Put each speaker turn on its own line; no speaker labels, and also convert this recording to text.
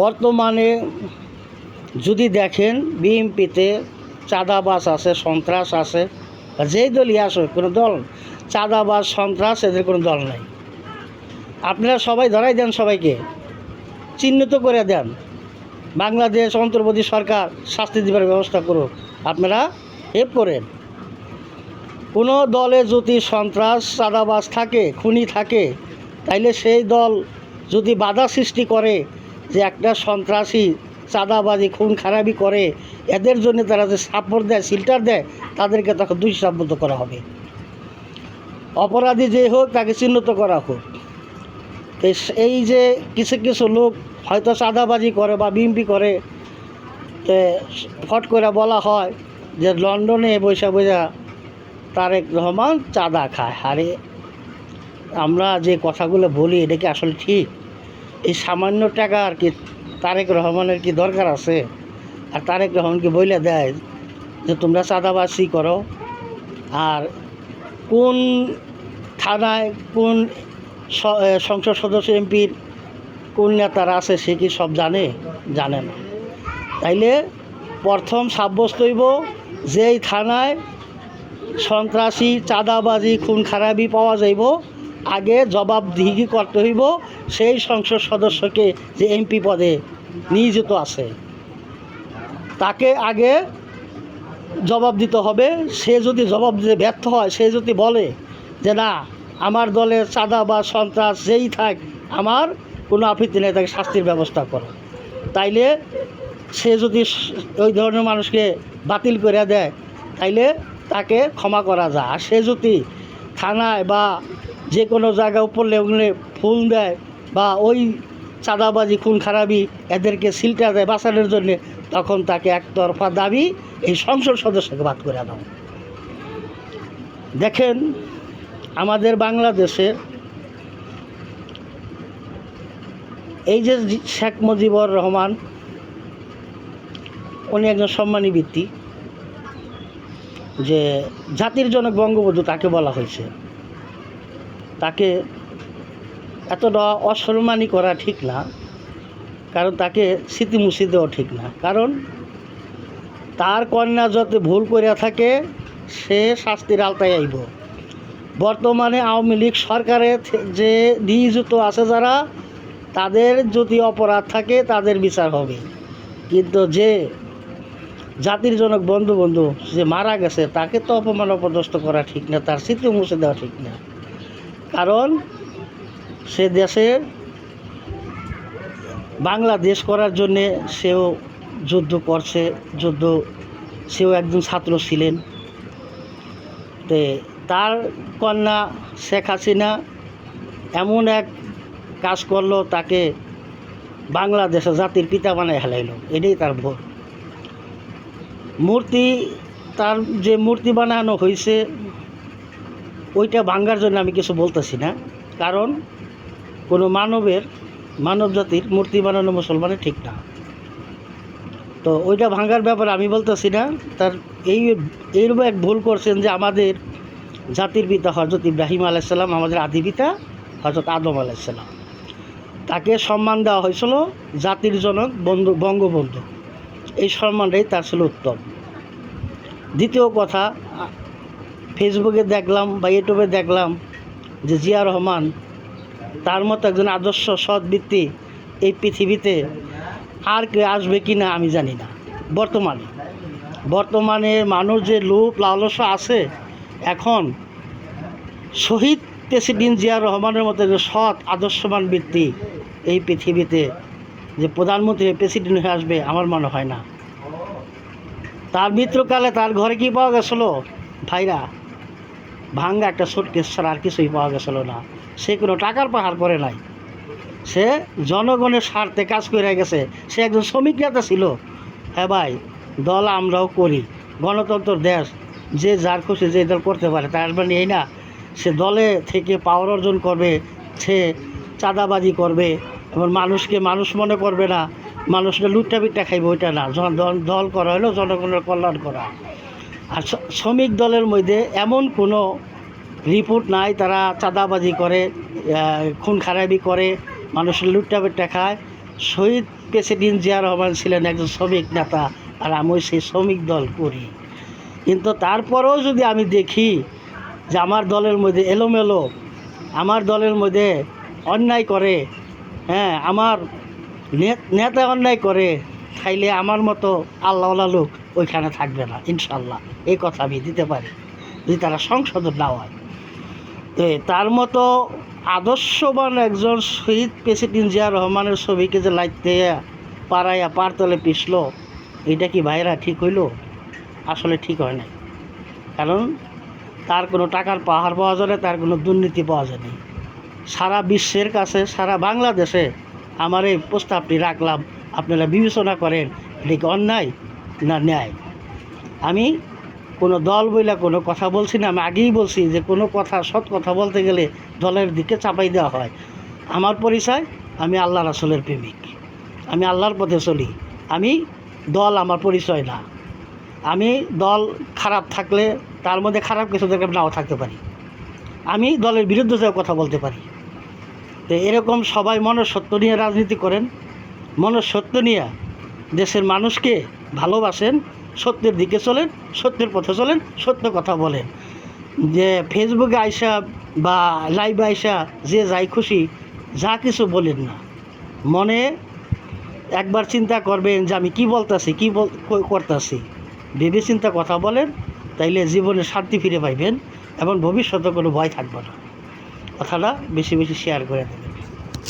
বর্তমানে যদি দেখেন বিএনপিতে চাঁদাবাজ আছে, সন্ত্রাস আছে, যেই দলই আসে কোনো দল চাঁদাবাজ সন্ত্রাস এদের কোনো দল নাই। আপনারা সবাই ধরাই দেন, সবাইকে চিহ্নিত করে দেন। বাংলাদেশ অন্তর্বর্তী সরকার শাস্তি দেবার ব্যবস্থা করুক, আপনারা হেল্প করেন। কোনো দলে যদি সন্ত্রাস চাঁদাবাজ থাকে, খুনি থাকে, তাইলে সেই দল যদি বাধা সৃষ্টি করে যে একটা সন্ত্রাসী চাঁদাবাজি খুন খারাপি করে, এদের জন্য তারা যে সাপোর্ট দেয়, শিল্টার দেয়, তাদেরকে তখন দোষী সাব্যস্ত করা হবে। অপরাধী যে হোক তাকে চিহ্নিত করা হোক। এই যে কিছু কিছু লোক হয়তো চাঁদাবাজি করে বা বিএনপি করে, ফট করে বলা হয় যে লন্ডনে বৈশা বৈশা তারেক রহমান চাঁদা খায়। আরে আমরা যে কথাগুলো বলি এটা কি আসলে ঠিক? এই সামান্য টাকা আর কি তারেক রহমানের কি দরকার আছে? আর তারেক রহমান কি বইলে দেয় যে তোমরা চাঁদাবাজি করো? আর কোন থানায় কোন সংসদ সদস্য এমপির কোন নেতারা আছে সে কি সব জানে? জানে না। তাইলে প্রথম সাব্যস্ত হইব যেই থানায় সন্ত্রাসী চাঁদাবাজি খুন খারাপি পাওয়া যাইব, আগে জবাবদিহি করতে হইব সেই সংসদ সদস্যকে যে এমপি পদে নিয়োজিত আছে, তাকে আগে জবাব দিতে হবে। সে যদি জবাব দিতে ব্যর্থ হয়, সে যদি বলে যে না আমার দলের চাঁদা বা সন্ত্রাস যেই থাক আমার কোনো আপত্তি নেই, তাকে শাস্তির ব্যবস্থা করো, তাইলে সে যদি ওই ধরনের মানুষকে বাতিল করে দেয় তাইলে তাকে ক্ষমা করা যায়। আর সে যদি থানায় বা যে কোনো জায়গায় উপরে ওগুলো ফুল দেয় বা ওই চাঁদাবাজি খুন খারাপি এদেরকে সিলটা দেয় বাঁচানোর জন্যে, তখন তাকে একতরফা দাবি এই সংসদ সদস্যকে বাদ করে দাও। দেখেন আমাদের বাংলাদেশে এই যে শেখ মুজিবুর রহমান, উনি একজন সম্মানী ব্যক্তি, যে জাতির জনক বঙ্গবন্ধু তাকে বলা হয়েছে, তাকে এতটা অসম্মানী করা ঠিক না, কারণ তাকে স্মৃতি মুছে দেওয়া ঠিক না। কারণ তার কন্যা যদি ভুল করিয়া থাকে সে শাস্তির আওতায় আইব। বর্তমানে আওয়ামী লীগ সরকারে যে নিয়োজিত আছে যারা, তাদের যদি অপরাধ থাকে তাদের বিচার হবে। কিন্তু যে জাতির জনক বঙ্গবন্ধু যে মারা গেছে তাকে তো অপমান অপদস্থ করা ঠিক না, তার স্মৃতি মুছে দেওয়া ঠিক না। কারণ সে দেশের বাংলাদেশ করার জন্যে সেও যুদ্ধ করছে, সেও একজন ছাত্র ছিলেন। তার কন্যা শেখ হাসিনা এমন এক কাজ করলো, তাকে বাংলাদেশে জাতির পিতা বানায় হেলাইলো, এটাই তার ভুল। তার যে মূর্তি বানানো হয়েছে ওইটা ভাঙ্গার জন্য আমি কিছু বলতেছি না, কারণ কোনো মানব জাতির মূর্তি বানানো মুসলমানের ঠিক না। তো ওইটা ভাঙ্গার ব্যাপারে আমি বলতেছি না। তার এইরকম এক ভুল করছেন যে আমাদের জাতির পিতা হজরত ইব্রাহিম আলাইসাল্লাম, আমাদের আদি পিতা হজরত আদম আলাইসাল্লাম, তাকে সম্মান দেওয়া হয়েছিল জাতির জনক বঙ্গবন্ধু। এই সম্মানটাই তার ছিল উত্তম। দ্বিতীয় কথা, ফেসবুকে দেখলাম বা ইউটিউবে দেখলাম যে জিয়া রহমান, তার মতো একজন আদর্শ সৎ ব্যক্তি এই পৃথিবীতে আর কে আসবে কি না আমি জানি না। বর্তমানে মানুষ যে লোভ লালসা আছে, এখন শহীদ প্রেসিডেন্ট জিয়া রহমানের মতো যে সৎ আদর্শবান ব্যক্তি এই পৃথিবীতে যে প্রধানমন্ত্রী প্রেসিডেন্ট হয়ে আসবে আমার মনে হয় না। তার মৃত্যুকালে তার ঘরে কি পাওয়া গেছিলো ভাইরা? ভাঙ্গা একটা সুটকেস ছাড়া আর কিছুই পাওয়া গেছিলো না। সে কোনো টাকার পাহাড় করে নাই, সে জনগণের স্বার্থে কাজ করে গেছে। সে একজন শ্রমিক নেতা ছিল। হ্যাঁ ভাই, দল আমরাও করি, গণতন্ত্র দেশ, যে যার খুশি যে দল করতে পারে, তার মানে এই না সে দলে থেকে পাওয়ার অর্জন করবে, সে চাঁদাবাজি করবে এবং মানুষকে মানুষ মনে করবে না, মানুষকে লুট্টা পিট্টা খাইবে, ওইটা না। দল করা হলো জনগণের কল্যাণ করা। আর শ্রমিক দলের মধ্যে এমন কোনো রিপোর্ট নাই তারা চাঁদাবাজি করে, খুন খারাপি করে, মানুষের লুট্টা পিট্টা খায়। শহীদ প্রেসিডেন্ট জিয়া রহমান ছিলেন একজন শ্রমিক নেতা, আর আমি সেই শ্রমিক দল করি। কিন্তু তারপরেও যদি আমি দেখি যে আমার দলের মধ্যে এলোমেলো, আমার দলের মধ্যে অন্যায় করে, হ্যাঁ, আমার নেতা অন্যায় করে, তাইলে আমার মতো আল্লাহওয়ালা লোক ওইখানে থাকবে না ইনশাল্লাহ, এই কথা আমি দিতে পারি, যদি তারা সংশোধন না হয়। তো তার মতো আদর্শবান একজন শহীদ প্রেসিডেন্ট জিয়া রহমানের ছবিকে যে লাইতে পাড়াইয়া পারতলে পিছলো, এটা কি ভাইরা ঠিক হইল? আসলে ঠিক হয় নাই। কারণ তার কোনো টাকার পাহাড় পাওয়া যায় না, তার কোনো দুর্নীতি পাওয়া যায়নি। সারা বিশ্বের কাছে, সারা বাংলাদেশে আমার এই প্রস্তাবটি রাখলাম, আপনারা বিবেচনা করেন এটা কি অন্যায় না ন্যায়। আমি কোনো দল বইলা কোনো কথা বলছি না, আমি আগেই বলছি যে কোনো কথা, সৎ কথা বলতে গেলে দলের দিকে চাপাই দেওয়া হয়। আমার পরিচয়, আমি আল্লাহ রাসূলের প্রেমিক, আমি আল্লাহর পথে চলি। আমি দল আমার পরিচয় না। আমি দল খারাপ থাকলে তার মধ্যে খারাপ কিছু দেখে নাও থাকতে পারি, আমি দলের বিরুদ্ধে যাও কথা বলতে পারি। তো এরকম সবাই মনুষ্যত্ব নিয়ে রাজনীতি করেন, মনুষ্যত্ব নিয়ে দেশের মানুষকে ভালোবাসেন, সত্যের দিকে চলেন, সত্যের পথে চলেন, সত্য কথা বলেন। যে ফেসবুকে আইসা বা লাইভে আইসা যে যাই খুশি যা কিছু বলেন না, মনে একবার চিন্তা করবেন যে আমি কি বলতেছি, কি করতেছি, ভেবে চিন্তা কথা বলেন, তাইলে জীবনে শান্তি ফিরে পাইবেন এবং ভবিষ্যতে কোনো ভয় থাকবে না। কথাটা বেশি বেশি শেয়ার করে দেবেন।